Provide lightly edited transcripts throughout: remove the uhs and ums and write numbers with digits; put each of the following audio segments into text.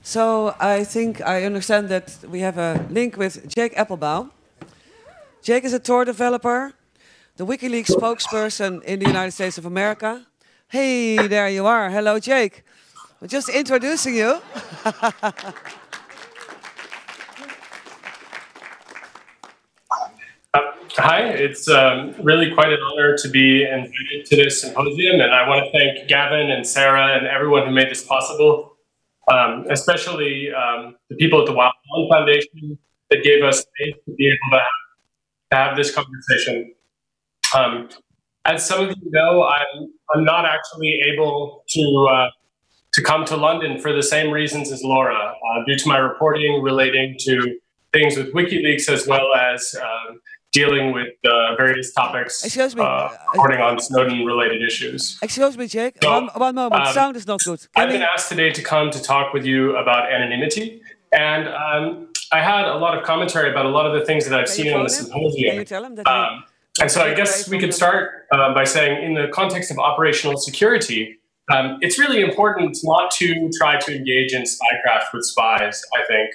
So I think I understand that we have a link with Jake Applebaum. Jake is a Tor developer, the WikiLeaks spokesperson in the United States of America. Hey, there you are. Hello, Jake. We're just introducing you. Hi, it's really quite an honor to be invited to this symposium, and I want to thank Gavin and Sarah and everyone who made this possible, especially the people at the Wild One Foundation that gave us space to be able to have this conversation. As some of you know, I'm not actually able to come to London for the same reasons as Laura, due to my reporting relating to things with WikiLeaks as well as dealing with various topics, reporting on Snowden-related issues. Excuse me, Jake. So, one moment. Sound is not good. I've been asked today to come to talk with you about anonymity, and I had a lot of commentary about a lot of the things that I've seen in the symposium. Can you tell him that and so I guess we could start by saying, in the context of operational security, it's really important not to try to engage in spycraft with spies, I think.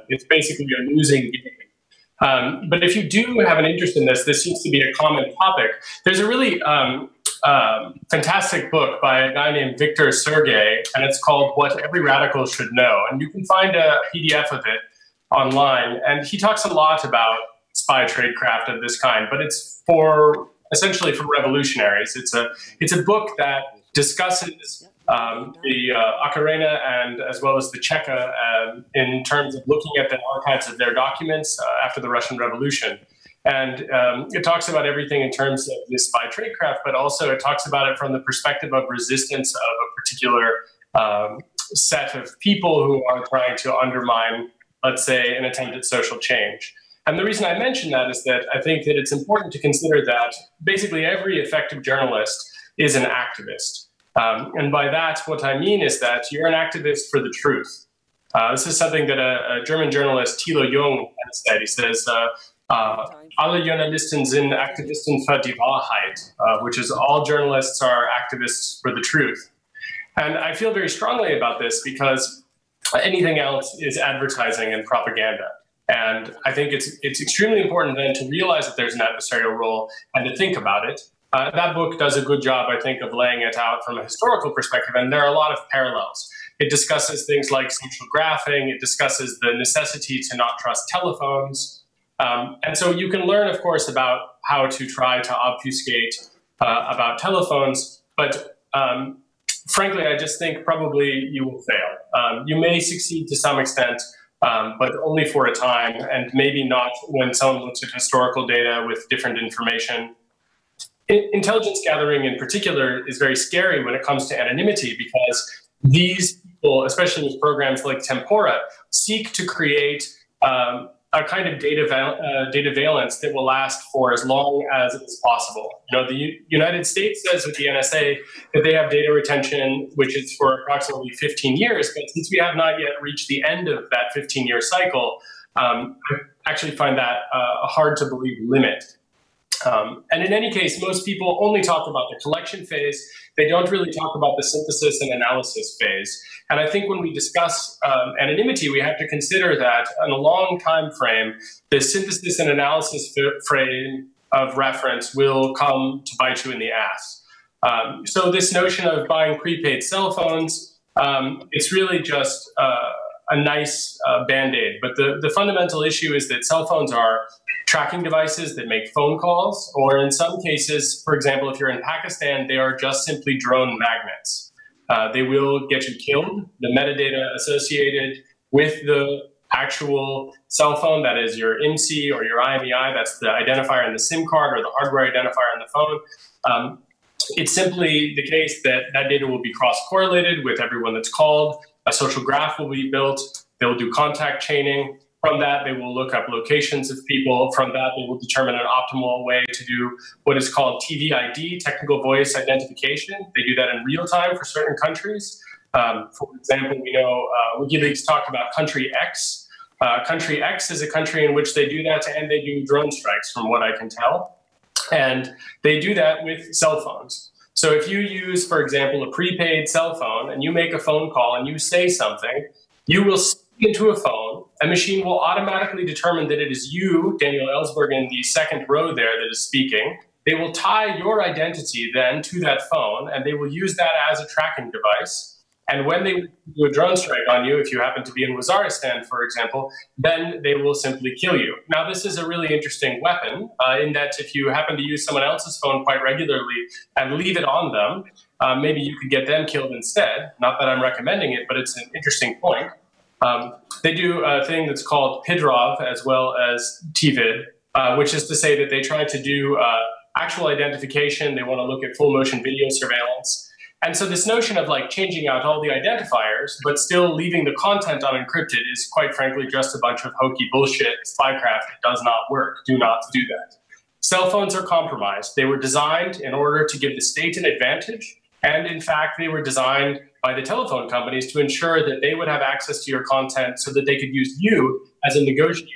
It's basically a losing game. But if you do have an interest in this seems to be a common topic. There's a really fantastic book by a guy named Victor Sergey, and it's called What Every Radical Should Know. And you can find a PDF of it online. And he talks a lot about spy tradecraft of this kind, but it's essentially for revolutionaries. It's a book that discusses the Ocarina and as well as the Cheka in terms of looking at the archives of their documents after the Russian Revolution. And it talks about everything in terms of this spy tradecraft, but also it talks about it from the perspective of resistance of a particular set of people who are trying to undermine, let's say, an attempt at social change. And the reason I mention that is that I think that it's important to consider that basically every effective journalist is an activist. And by that, what I mean is that you're an activist for the truth. This is something that a German journalist, Thilo Jung, has said. He says, alle Journalisten sind Aktivisten für die Wahrheit, which is all journalists are activists for the truth. And I feel very strongly about this because anything else is advertising and propaganda. And I think it's extremely important then to realize that there's an adversarial role and to think about it. That book does a good job, I think, of laying it out from a historical perspective, and there are a lot of parallels. It discusses things like social graphing, it discusses the necessity to not trust telephones. And so you can learn, of course, about how to try to obfuscate about telephones, but frankly, I just think probably you will fail. You may succeed to some extent, but only for a time, and maybe not when someone looks at historical data with different information. Intelligence gathering in particular is very scary when it comes to anonymity because these people, especially with programs like Tempora, seek to create a kind of data valence that will last for as long as it's possible. You know, the United States says with the NSA that they have data retention, which is for approximately 15 years, but since we have not yet reached the end of that 15-year cycle, I actually find that a hard to believe limit. And in any case, most people only talk about the collection phase. They don't really talk about the synthesis and analysis phase. And I think when we discuss anonymity, we have to consider that in a long time frame, the synthesis and analysis frame of reference will come to bite you in the ass. So this notion of buying prepaid cell phones, it's really just a nice Band-Aid. But the fundamental issue is that cell phones are tracking devices that make phone calls, or in some cases, for example, if you're in Pakistan, they are just simply drone magnets. They will get you killed. The metadata associated with the actual cell phone, that is your IMSI or your IMEI, that's the identifier in the SIM card or the hardware identifier in the phone. It's simply the case that that data will be cross-correlated with everyone that's called. A social graph will be built. They'll do contact chaining. From that, they will look up locations of people. From that, they will determine an optimal way to do what is called TVID, technical voice identification. They do that in real time for certain countries. For example, we know WikiLeaks talked about country X. Country X is a country in which they do that, and they do drone strikes, from what I can tell. And they do that with cell phones. So if you use, for example, a prepaid cell phone, and you make a phone call and you say something, You will speak into a phone. A machine will automatically determine that it is you, Daniel Ellsberg, in the second row there that is speaking. They will tie your identity then to that phone, and they will use that as a tracking device. And when they do a drone strike on you, if you happen to be in Waziristan, for example, then they will simply kill you. Now, this is a really interesting weapon in that if you happen to use someone else's phone quite regularly and leave it on them, maybe you could get them killed instead. Not that I'm recommending it, but it's an interesting point. They do a thing that's called PIDROV as well as TVID, which is to say that they try to do actual identification. They want to look at full motion video surveillance. And so this notion of like changing out all the identifiers, but still leaving the content unencrypted is quite frankly just a bunch of hokey bullshit spycraft. It does not work. Do not do that. Cell phones are compromised. They were designed in order to give the state an advantage. And in fact, they were designed by the telephone companies to ensure that they would have access to your content so that they could use you as a negotiating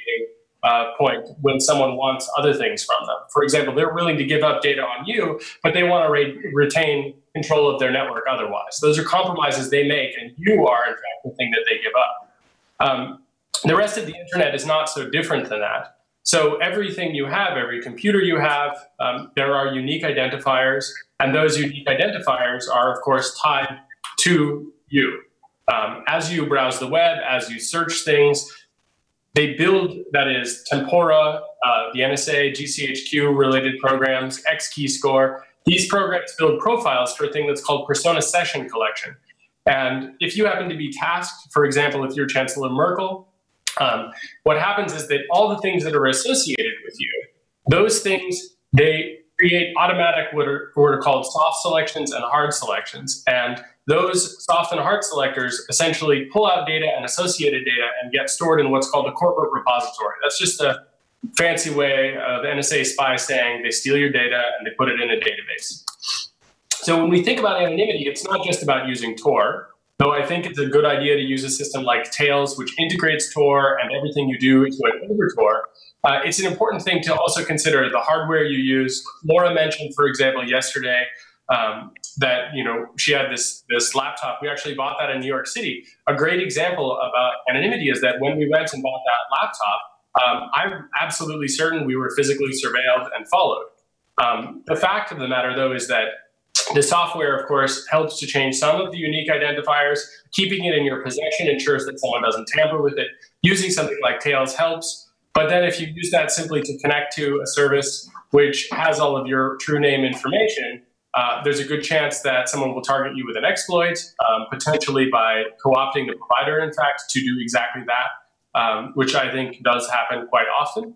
point when someone wants other things from them. For example, they're willing to give up data on you, but they want to retain control of their network otherwise. Those are compromises they make, and you are, in fact, the thing that they give up. The rest of the internet is not so different than that. So everything you have, every computer you have, there are unique identifiers, and those unique identifiers are, of course, tied to you. As you browse the web, as you search things, they build, that is, Tempora, the NSA, GCHQ related programs, XKeyscore. These programs build profiles for a thing that's called persona session collection. And if you happen to be tasked, for example, if you're Chancellor Merkel, what happens is that all the things that are associated with you, those things, they create automatic what are called soft selections and hard selections. And those soft and hard selectors essentially pull out data and associated data and get stored in what's called a corporate repository. That's just a fancy way of NSA spies saying they steal your data and they put it in a database. So when we think about anonymity, it's not just about using Tor, though I think it's a good idea to use a system like Tails, which integrates Tor and everything you do into an over Tor. It's an important thing to also consider the hardware you use. Laura mentioned, for example, yesterday, that she had this laptop. We actually bought that in New York City. A great example about anonymity is that when we went and bought that laptop, I'm absolutely certain we were physically surveilled and followed. The fact of the matter, though, is that the software, of course, helps to change some of the unique identifiers. Keeping it in your possession ensures that someone doesn't tamper with it. Using something like Tails helps. But then if you use that simply to connect to a service which has all of your true name information, there's a good chance that someone will target you with an exploit, potentially by co-opting the provider, in fact, to do exactly that, which I think does happen quite often.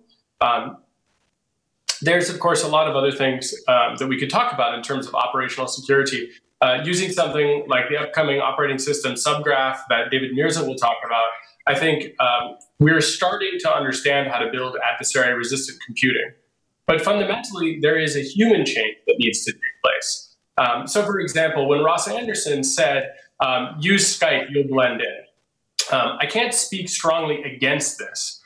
There's, of course, a lot of other things that we could talk about in terms of operational security. Using something like the upcoming operating system Subgraph that David Mirza will talk about, I think we're starting to understand how to build adversary-resistant computing. But fundamentally, there is a human change that needs to take place. So, for example, when Ross Anderson said, use Skype, you'll blend in, I can't speak strongly against this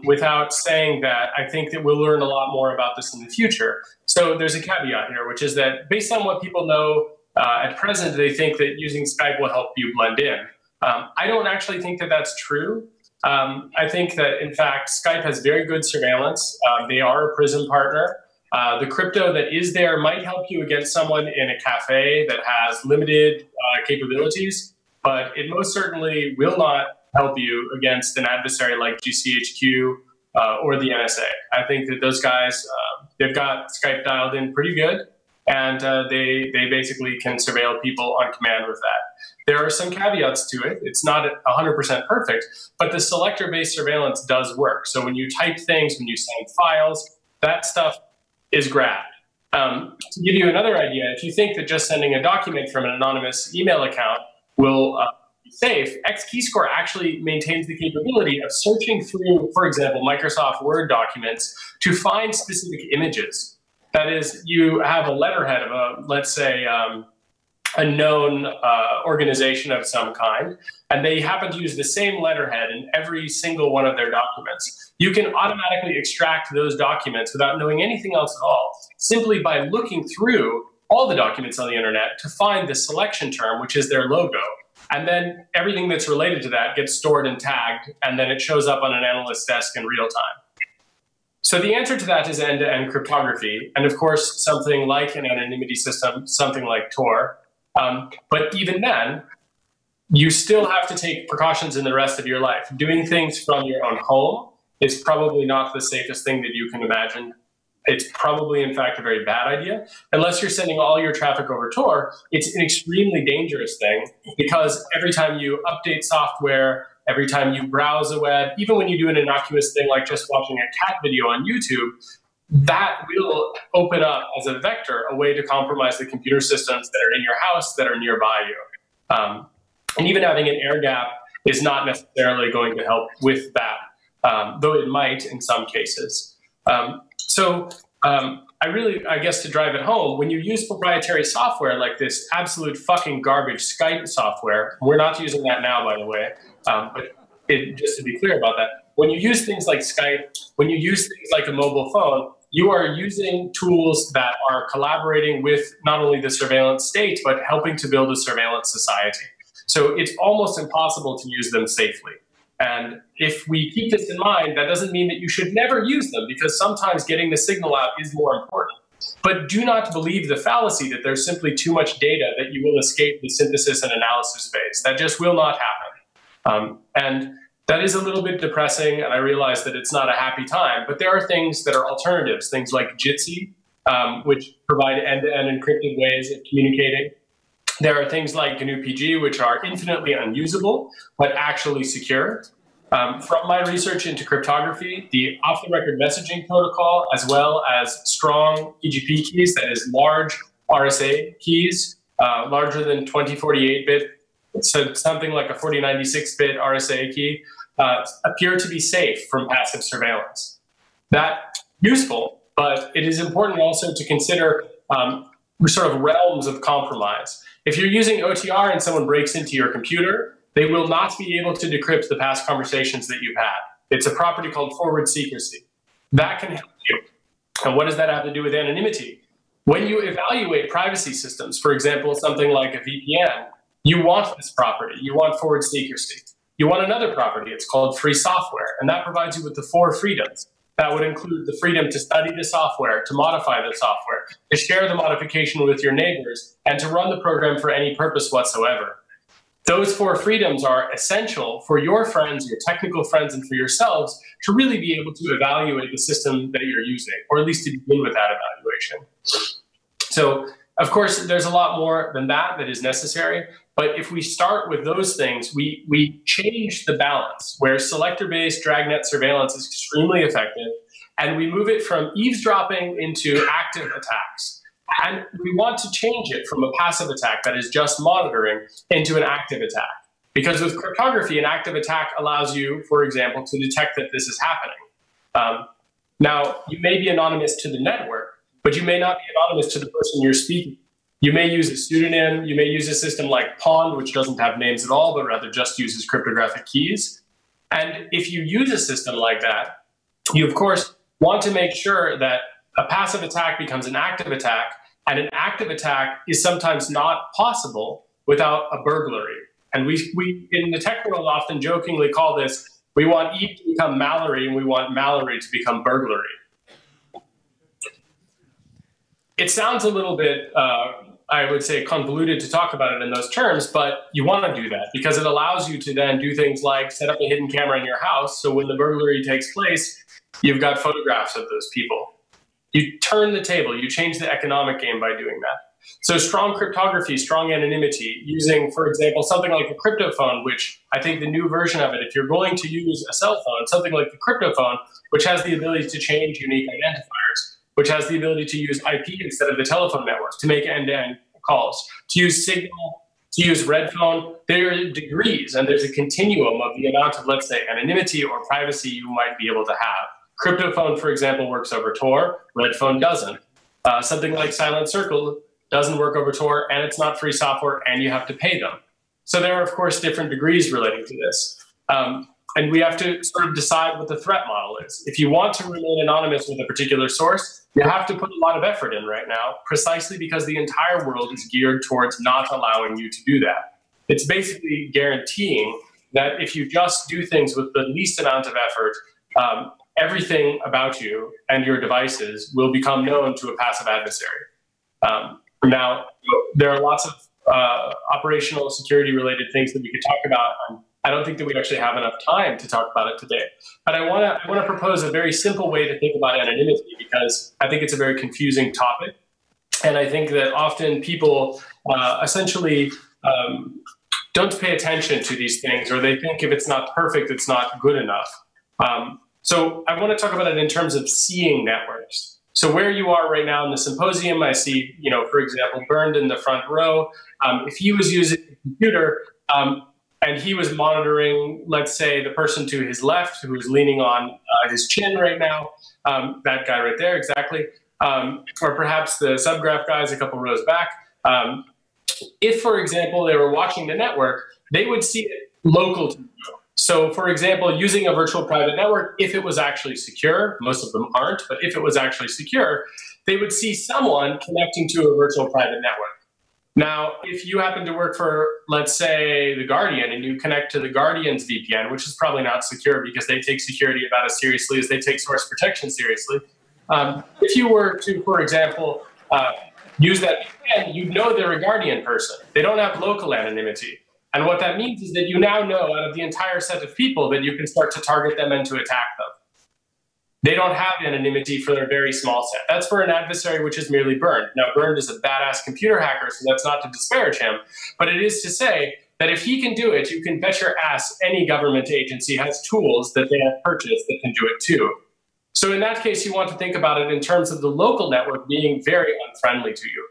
without saying that I think that we'll learn a lot more about this in the future. So there's a caveat here, which is that based on what people know at present, they think that using Skype will help you blend in. I don't actually think that that's true. I think that, in fact, Skype has very good surveillance. They are a PRISM partner. The crypto that is there might help you against someone in a cafe that has limited capabilities, but it most certainly will not help you against an adversary like GCHQ or the NSA. I think that those guys, they've got Skype dialed in pretty good, and they basically can surveil people on command with that. There are some caveats to it. It's not 100% perfect, but the selector-based surveillance does work. So when you type things, when you send files, that stuff is grabbed. To give you another idea, if you think that just sending a document from an anonymous email account will be safe, XKeyscore actually maintains the capability of searching through, for example, Microsoft Word documents to find specific images. That is, you have a letterhead of a, let's say, a known organization of some kind, and they happen to use the same letterhead in every single one of their documents. You can automatically extract those documents without knowing anything else at all, simply by looking through all the documents on the internet to find the selection term, which is their logo. And then everything that's related to that gets stored and tagged, and then it shows up on an analyst's desk in real time. So the answer to that is end-to-end cryptography, and of course, something like an anonymity system, something like Tor. But even then, you still have to take precautions in the rest of your life. Doing things from your own home is probably not the safest thing that you can imagine. It's probably, in fact, a very bad idea. Unless you're sending all your traffic over Tor, it's an extremely dangerous thing, because every time you update software, every time you browse the web, even when you do an innocuous thing like just watching a cat video on YouTube, that will open up as a vector a way to compromise the computer systems that are in your house, that are nearby you. And even having an air gap is not necessarily going to help with that, though it might in some cases. I guess to drive it home, when you use proprietary software like this absolute fucking garbage Skype software, we're not using that now, by the way, but just to be clear about that, when you use things like Skype, when you use things like a mobile phone, you are using tools that are collaborating with not only the surveillance state, but helping to build a surveillance society. So it's almost impossible to use them safely. And if we keep this in mind, that doesn't mean that you should never use them, because sometimes getting the signal out is more important. But do not believe the fallacy that there's simply too much data that you will escape the synthesis and analysis phase. That just will not happen. And that is a little bit depressing, and I realize that it's not a happy time, but there are things that are alternatives, things like Jitsi, which provide end-to-end encrypted ways of communicating. There are things like GNU-PG, which are infinitely unusable, but actually secure. From my research into cryptography, the off-the-record messaging protocol, as well as strong PGP keys, that is large RSA keys, larger than 2048-bit, so something like a 4096-bit RSA key, appear to be safe from passive surveillance. That's useful, but it is important also to consider sort of realms of compromise. If you're using OTR and someone breaks into your computer, they will not be able to decrypt the past conversations that you've had. It's a property called forward secrecy. That can help you. And what does that have to do with anonymity? When you evaluate privacy systems, for example, something like a VPN, you want this property. You want forward secrecy. You want another property. It's called free software, and that provides you with the 4 freedoms. That would include the freedom to study the software, to modify the software, to share the modification with your neighbors, and to run the program for any purpose whatsoever. Those 4 freedoms are essential for your friends, your technical friends, and for yourselves to really be able to evaluate the system that you're using, or at least to begin with that evaluation. So, of course, there's a lot more than that is necessary. But if we start with those things, we change the balance where selector-based dragnet surveillance is extremely effective, and we move it from eavesdropping into active attacks. And we want to change it from a passive attack that is just monitoring into an active attack. Because with cryptography, an active attack allows you, for example, to detect that this is happening. Now, you may be anonymous to the network, but you may not be anonymous to the person you're speaking. You may use a pseudonym. You may use a system like Pond, which doesn't have names at all, but rather just uses cryptographic keys. And if you use a system like that, you, of course, want to make sure that a passive attack becomes an active attack, and an active attack is sometimes not possible without a burglary. And we in the tech world often jokingly call this, we want Eve to become Mallory, and we want Mallory to become burglary. It sounds a little bit, I would say, convoluted to talk about it in those terms, but you want to do that because it allows you to then do things like set up a hidden camera in your house, so when the burglary takes place, you've got photographs of those people. You turn the table, you change the economic game by doing that. So strong cryptography, strong anonymity, using, for example, something like a cryptophone, which I think the new version of it, if you're going to use a cell phone, something like the cryptophone, which has the ability to change unique identifiers, which has the ability to use IP instead of the telephone network to make end-to-end calls, to use Signal, to use Redphone. There are degrees, and there's a continuum of the amount of, let's say, anonymity or privacy you might be able to have. Cryptophone, for example, works over Tor. Redphone doesn't. Something like Silent Circle doesn't work over Tor, and it's not free software, and you have to pay them. So there are, of course, different degrees relating to this. And we have to sort of decide what the threat model is. If you want to remain anonymous with a particular source, you have to put a lot of effort in right now, precisely because the entire world is geared towards not allowing you to do that. It's basically guaranteeing that if you just do things with the least amount of effort, everything about you and your devices will become known to a passive adversary. Now, there are lots of operational security related things that we could talk about. I don't think that we actually have enough time to talk about it today. But I want to propose a very simple way to think about anonymity, because I think it's a very confusing topic. And I think that often people essentially don't pay attention to these things, or they think if it's not perfect, it's not good enough. So I want to talk about it in terms of seeing networks. So where you are right now in the symposium, I see, for example, Bernd in the front row. If he was using a computer and he was monitoring, let's say, the person to his left who is leaning on his chin right now, that guy right there, exactly, or perhaps the subgraph guys a couple rows back. If, for example, they were watching the network, they would see it local to you. So, for example, using a virtual private network, if it was actually secure, most of them aren't, but if it was actually secure, they would see someone connecting to a virtual private network. Now, if you happen to work for, let's say, The Guardian, and you connect to The Guardian's VPN, which is probably not secure because they take security about as seriously as they take source protection seriously. If you were to, for example, use that VPN, you'd know they're a Guardian person. They don't have local anonymity. And what that means is that you now know out of the entire set of people that you can start to target them and to attack them. They don't have anonymity for their very small set. That's for an adversary which is merely Bernd. Now, Bernd is a badass computer hacker, so that's not to disparage him, but it is to say that if he can do it, you can bet your ass any government agency has tools that they have purchased that can do it too. So in that case, you want to think about it in terms of the local network being very unfriendly to you.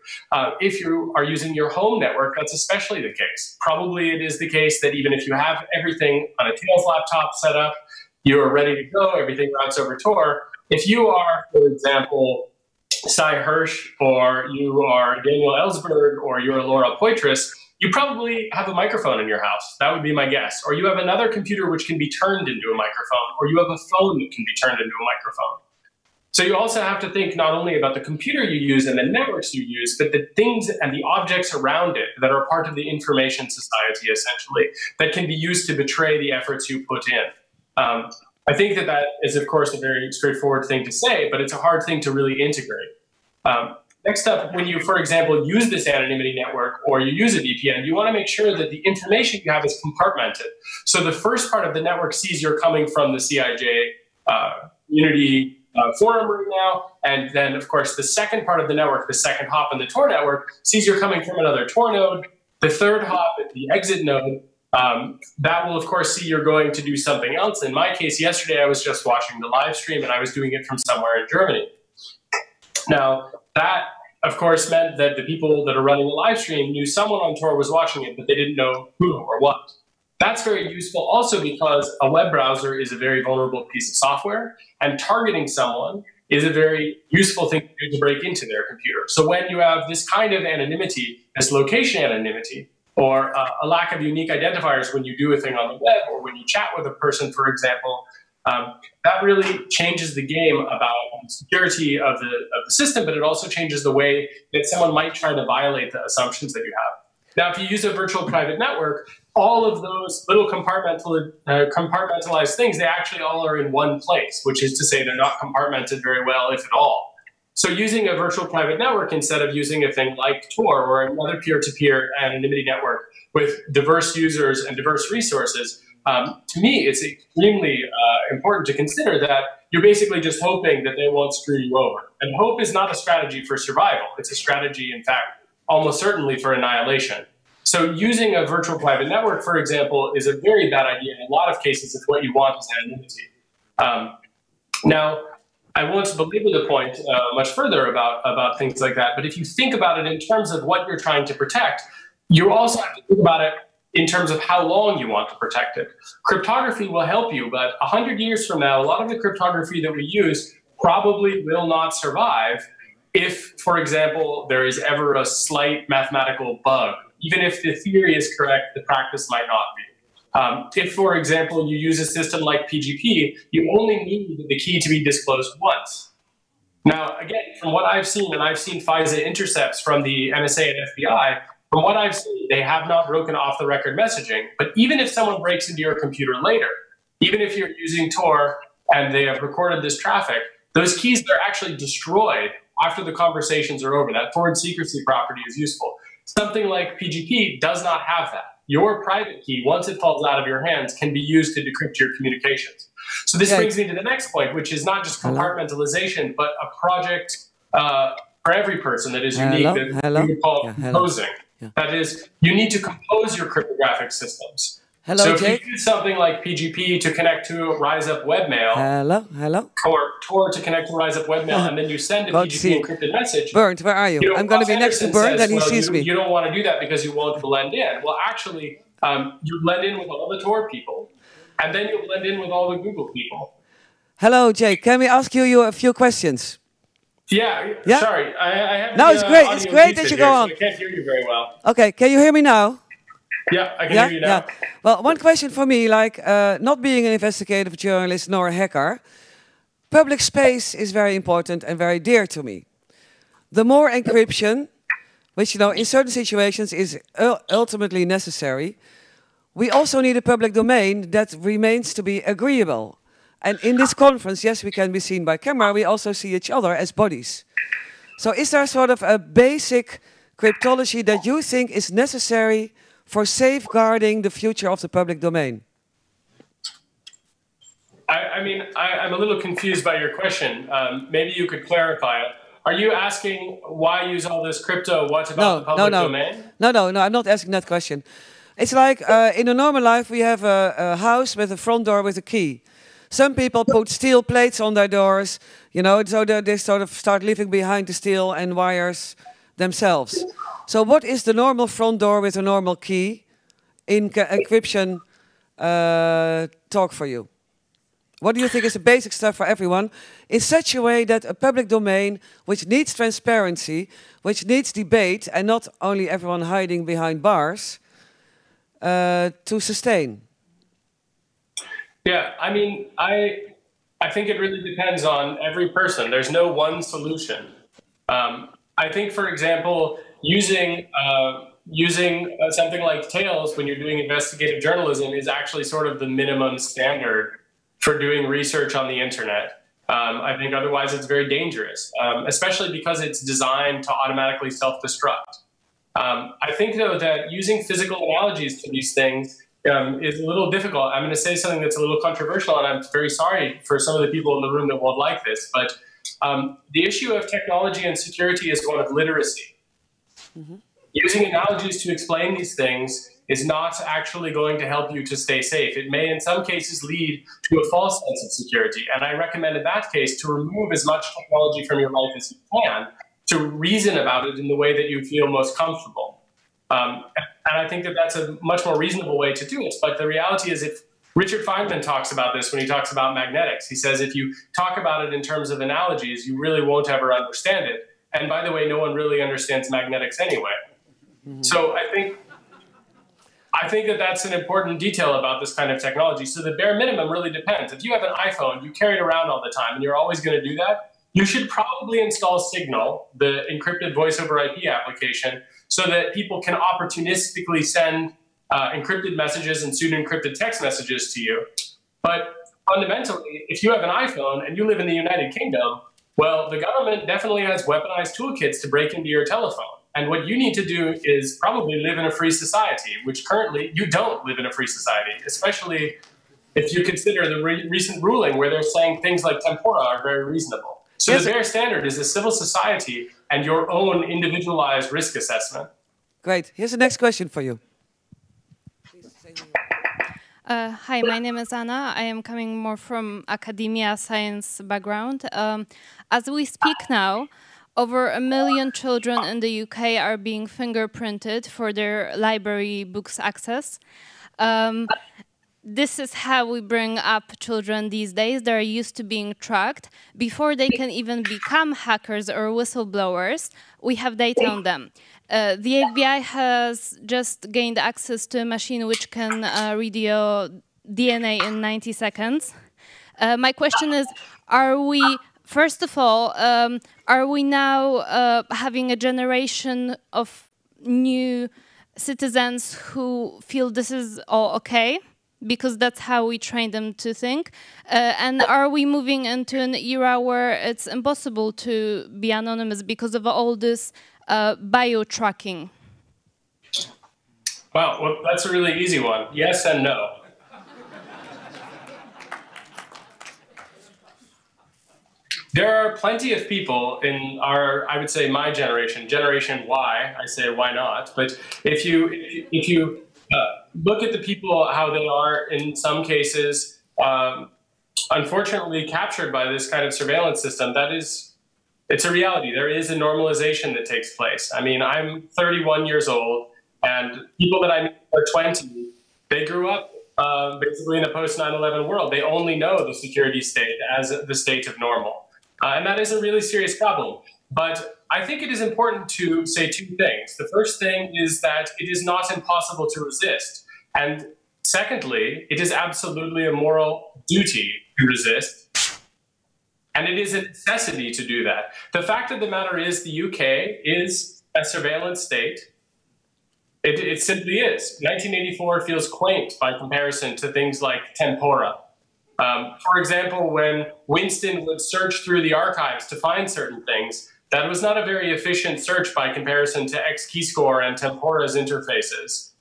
If you are using your home network, that's especially the case. Probably it is the case that even if you have everything on a Tails laptop set up, you're ready to go, everything routes over Tor. If you are, for example, Cy Hirsch, or you are Daniel Ellsberg, or you're Laura Poitras, you probably have a microphone in your house. That would be my guess. Or you have another computer which can be turned into a microphone, or you have a phone that can be turned into a microphone. So you also have to think not only about the computer you use and the networks you use, but the things and the objects around it that are part of the information society, essentially, that can be used to betray the efforts you put in. I think that that is, of course, a very straightforward thing to say, but it's a hard thing to really integrate. Next up, when you, for example, use this anonymity network or you use a VPN, you want to make sure that the information you have is compartmented. So the first part of the network sees you're coming from the CIJ community forum right now. And then, of course, the second part of the network, the second hop in the Tor network, sees you're coming from another Tor node. The third hop, the exit node, that will, of course, see you're going to do something else. In my case, yesterday, I was just watching the live stream and I was doing it from somewhere in Germany. Now, that, of course, meant that the people that are running the live stream knew someone on Tor was watching it, but they didn't know who or what. That's very useful also because a web browser is a very vulnerable piece of software, and targeting someone is a very useful thing to do to break into their computer. So when you have this kind of anonymity, this location anonymity, or a lack of unique identifiers when you do a thing on the web or when you chat with a person, for example, that really changes the game about the security of the system, but it also changes the way that someone might try to violate the assumptions that you have. Now, if you use a virtual private network, all of those little compartmentalized things, they actually all are in one place, which is to say they're not compartmented very well, if at all. So using a virtual private network instead of using a thing like Tor or another peer-to-peer anonymity network with diverse users and diverse resources, to me, it's extremely important to consider that you're basically just hoping that they won't screw you over. And hope is not a strategy for survival. It's a strategy, in fact, almost certainly for annihilation. So using a virtual private network, for example, is a very bad idea in a lot of cases if what you want is anonymity. Now, I won't belabor the point much further about things like that, but if you think about it in terms of what you're trying to protect, you also have to think about it in terms of how long you want to protect it. Cryptography will help you, but 100 years from now, a lot of the cryptography that we use probably will not survive if, for example, there is ever a slight mathematical bug. Even if the theory is correct, the practice might not be. If, for example, you use a system like PGP, you only need the key to be disclosed once. Now, again, from what I've seen, and I've seen FISA intercepts from the NSA and FBI, From what I've seen, they have not broken off-the-record messaging. But even if someone breaks into your computer later, even if you're using Tor and they have recorded this traffic, those keys are actually destroyed after the conversations are over. That forward secrecy property is useful. Something like PGP does not have that. Your private key, once it falls out of your hands, can be used to decrypt your communications. So this brings me to the next point, which is not just compartmentalization, but a project for every person that is unique that we call composing. That is, you need to compose your cryptographic systems. So if you use something like PGP to connect to RiseUp webmail, or Tor to connect to RiseUp webmail, and then you send a PGP encrypted message. Bernd, where are you? I'm going to be next to Bernd, and he sees me. You don't want to do that because you won't blend in. Well, actually, you blend in with all the Tor people, and then you blend in with all the Google people. Hello, Jake. Can we ask you a few questions? Yeah. Sorry, I have. No, it's great. It's great that you go on. So I can't hear you very well. Okay, can you hear me now? Yeah, I can hear you now. Yeah. Well, one question for me, like not being an investigative journalist nor a hacker, public space is very important and very dear to me. The more encryption, which in certain situations is ultimately necessary, we also need a public domain that remains to be agreeable. And in this conference, yes, we can be seen by camera, we also see each other as bodies. So is there sort of a basic cryptology that you think is necessary for safeguarding the future of the public domain? I mean, I'm a little confused by your question. Maybe you could clarify it. Are you asking why use all this crypto? What about the public domain? No, I'm not asking that question. It's like in a normal life, we have a house with a front door with a key. Some people put steel plates on their doors, so that they sort of start living behind the steel and wires themselves. So what is the normal front door with a normal key in encryption talk for you? What do you think is the basic stuff for everyone in such a way that a public domain which needs transparency, which needs debate, and not only everyone hiding behind bars, to sustain? Yeah, I mean, I think it really depends on every person. There's no one solution. I think, for example, using something like Tails when you're doing investigative journalism is actually sort of the minimum standard for doing research on the internet. I think otherwise it's very dangerous, especially because it's designed to automatically self-destruct. I think, though, that using physical analogies to these things is a little difficult. I'm going to say something that's a little controversial, and I'm very sorry for some of the people in the room that won't like this, but the issue of technology and security is one of literacy. Mm-hmm. Using analogies to explain these things is not actually going to help you to stay safe. It may, in some cases, lead to a false sense of security, and I recommend in that case to remove as much technology from your life as you can, to reason about it in the way that you feel most comfortable. And I think that that's a much more reasonable way to do it. But the reality is, if Richard Feynman talks about this when he talks about magnetics, he says if you talk about it in terms of analogies, you really won't ever understand it. And by the way, no one really understands magnetics anyway. Mm-hmm. So I think that that's an important detail about this kind of technology. So the bare minimum really depends. If you have an iPhone, you carry it around all the time, and you're always going to do that, you should probably install Signal, the encrypted voice over IP application, so that people can opportunistically send encrypted messages and pseudo-encrypted text messages to you. But fundamentally, if you have an iPhone and you live in the United Kingdom, well, the government definitely has weaponized toolkits to break into your telephone. And what you need to do is probably live in a free society, which currently you don't live in a free society, especially if you consider the recent ruling where they're saying things like tempora are very reasonable. So the bare standard is a civil society and your own individualized risk assessment. Great. Here's the next question for you. Hi, my name is Anna. I am coming more from academia science background. As we speak now, over 1 million children in the UK are being fingerprinted for their library books access. This is how we bring up children these days. They're used to being tracked. Before they can even become hackers or whistleblowers, we have data on them. The FBI has just gained access to a machine which can read your DNA in 90 seconds. My question is, first of all, are we now having a generation of new citizens who feel this is all okay, because that's how we train them to think? And are we moving into an era where it's impossible to be anonymous because of all this bio-tracking? Wow, well, that's a really easy one. Yes and no. There are plenty of people in our, I would say, my generation, Generation Y. I say why not? But if you look at the people, how they are in some cases, unfortunately captured by this kind of surveillance system, it's a reality. There is a normalization that takes place. I mean, I'm 31 years old, and people that I meet are 20. They grew up basically in a post 9/11 world. They only know the security state as the state of normal. And that is a really serious problem. But I think it is important to say two things. The first thing is that it is not impossible to resist. And secondly, it is absolutely a moral duty to resist. And it is a necessity to do that. The fact of the matter is the UK is a surveillance state. It simply is. 1984 feels quaint by comparison to things like tempora. For example, when Winston would search through the archives to find certain things, that was not a very efficient search by comparison to X-keyscore and Tempora's interfaces.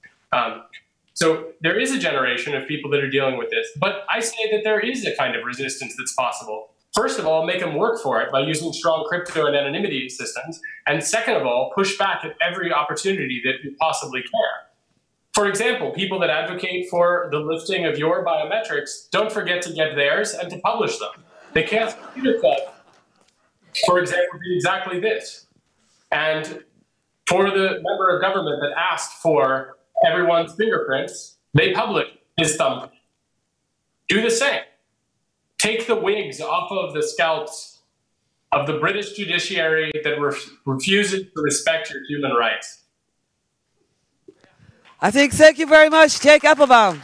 So there is a generation of people that are dealing with this, but I say that there is a kind of resistance that's possible. First of all, make them work for it by using strong crypto and anonymity systems. And second of all, push back at every opportunity that you possibly can. For example, people that advocate for the lifting of your biometrics, don't forget to get theirs and to publish them. They can't for example, do exactly this. And for the member of government that asked for everyone's fingerprints, they published his thumbprint. Do the same. Take the wigs off of the scalps of the British judiciary that refuses to respect your human rights. I think, thank you very much, Jake Applebaum.